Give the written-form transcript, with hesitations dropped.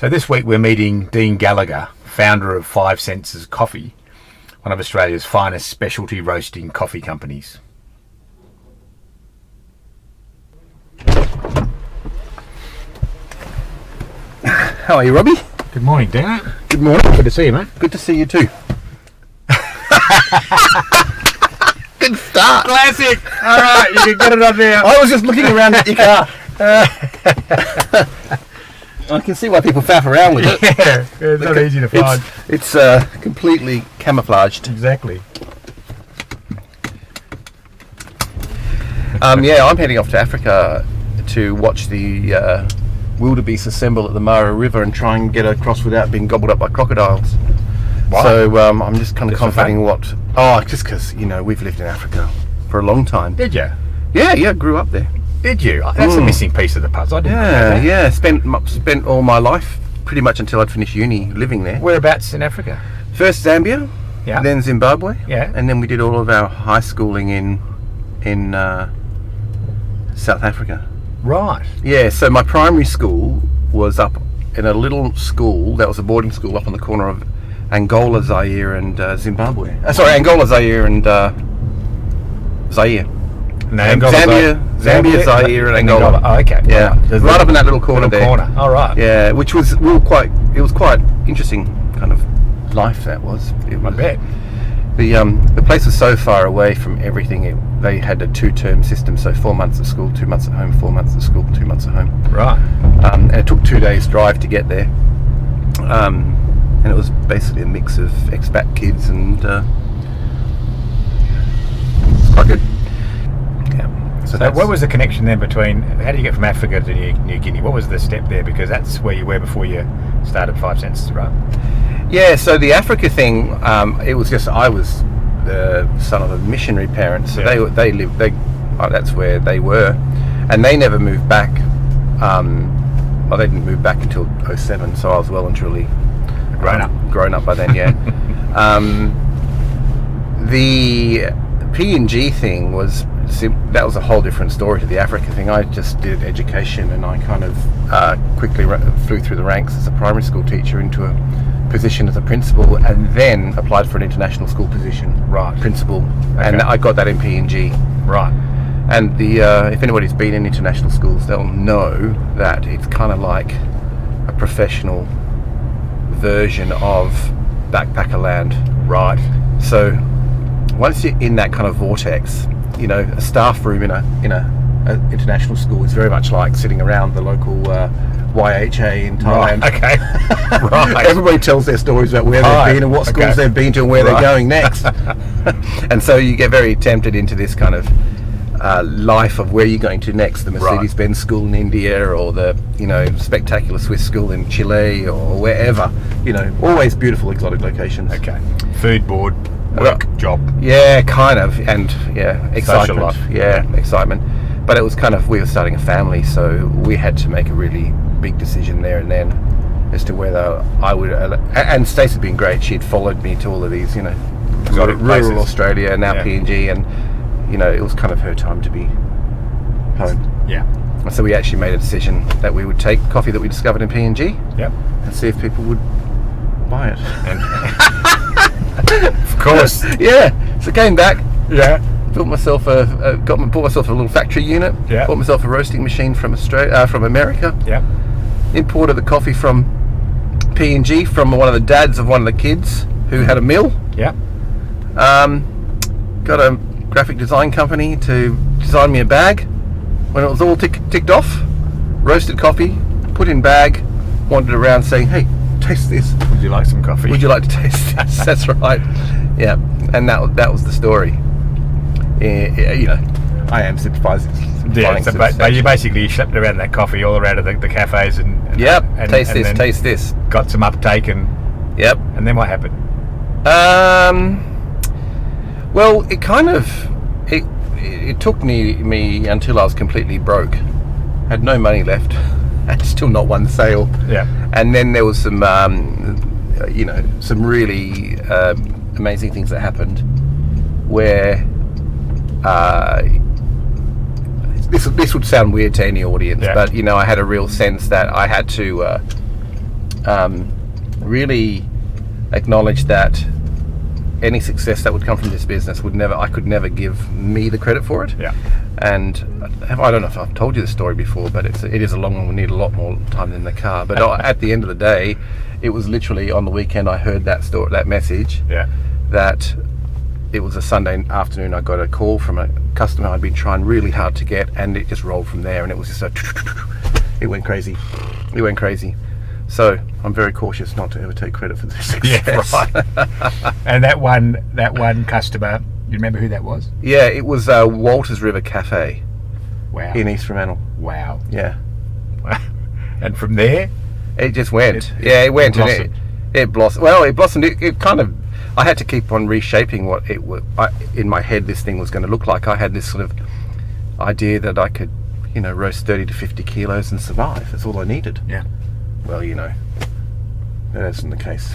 So this week we're meeting Dean Gallagher, founder of 5 Senses Coffee, one of Australia's finest specialty roasting coffee companies. How are you, Robbie? Good morning, Dean. Good morning. Good to see you, mate. Good to see you too. Good start. Classic. All right, you can get it on there. I was just looking around at your car. I can see why people faff around with it. Yeah, it's not easy to find. It's completely camouflaged. Exactly. Yeah, I'm heading off to Africa to watch the wildebeest assemble at the Mara River and try and get across without being gobbled up by crocodiles. Why? So I'm just kind of Just for contemplating what... Oh, just because, we've lived in Africa for a long time. Did you? Yeah, grew up there. Did you? That's a missing piece of the puzzle. I didn't know that. Yeah. Spent all my life, pretty much until I'd finished uni, living there. Whereabouts in Africa? First Zambia, Yeah. then Zimbabwe, Yeah. and then we did all of our high schooling in South Africa. Right. Yeah, so my primary school was up in a little school that was a boarding school up on the corner of Angola, Zaire, and Zimbabwe. Angola, Zaire, and Zaire. No, And Angola, Zambia, Zaire, and Angola. Oh, okay. Yeah, Right. right up in that little corner there. All right. Yeah, which was it was quite interesting kind of life that was. I bet. The place was so far away from everything. They had a 2-term system, so 4 months at school, 2 months at home, 4 months at school, 2 months at home. Right. And it took 2 days drive to get there. And it was basically a mix of expat kids and it's quite good. Yeah. So what was the connection then between, how do you get from Africa to New Guinea? What was the step there? Because that's where you were before you started 5 Senses, right? Yeah, so the Africa thing, it was just, I was the son of a missionary parent, so Yeah. that's where they were, and they never moved back. Well, they didn't move back until 07, so I was well and truly grown up by then. Yeah. The P&G thing was that was a whole different story to the Africa thing. I just did education, and I kind of quickly flew through the ranks as a primary school teacher into a position as a principal, and then applied for an international school position, Right. principal, and I got that in P&G. Right. And if anybody's been in international schools, they'll know that it's kind of like a professional version of backpacker land. Right. So once you're in that kind of vortex, a staff room in a international school is very much like sitting around the local YHA in Thailand. Right. Okay. Right. Everybody tells their stories about where they've been and what schools they've been to and where they're going next. And so you get very tempted into this kind of life of where you're going to next, the Mercedes-Benz school in India, or the spectacular Swiss school in Chile, or wherever. Always beautiful exotic locations. Okay. Food, board, work, job. Yeah, kind of, and excitement. Social life. Yeah, excitement. But it was kind of, we were starting a family, so we had to make a really big decision there and then as to whether I would. And Stacey had been great. She'd followed me to all of these, Exotic rural places. Australia, now Yeah. P&G, and it was kind of her time to be home. Yeah. And so we actually made a decision that we would take coffee that we discovered in P&G Yep. and see if people would buy it. And of course. Yeah. So came back, Yeah. built myself bought myself a little factory unit. Yeah. Bought myself a roasting machine from from America. Yep. Imported the coffee from P&G from one of the dads of one of the kids who had a mill. Yep. Got a graphic design company to design me a bag. When it was all ticked off, roasted coffee, put in bag, wandered around saying, "Hey, taste this. Would you like some coffee? Would you like to taste this?" That's right. Yeah, and that was the story. I am simplifying. Yeah. So you basically schlepped around that coffee all around the cafes and Yep. and Taste then this. Got some uptake and then what happened? Well, it kind of it took me until I was completely broke, had no money left, and still not one sale. Yeah. And then there was some some really amazing things that happened where this would sound weird to any audience, but I had a real sense that I had to really acknowledged that any success that would come from this business I could never give me the credit for it. Yeah. And I don't know if I've told you this story before, but it is a long one. We need a lot more time in the car. But at the end of the day, it was literally on the weekend I heard that message. Yeah. That it was a Sunday afternoon. I got a call from a customer I'd been trying really hard to get, and it just rolled from there. And it was just it went crazy. It went crazy. So I'm very cautious not to ever take credit for this success. Yeah, right. And that one customer, you remember who that was? Yeah, it was Walters River Cafe. Wow. In East Fremantle. Wow. Yeah. And from there, it just went. It went. Blossomed. It blossomed. Well, it blossomed. It kind of. I had to keep on reshaping what it would. In my head, this thing was going to look like. I had this sort of idea that I could, roast 30 to 50 kilos and survive. That's all I needed. Yeah. Well, that isn't the case.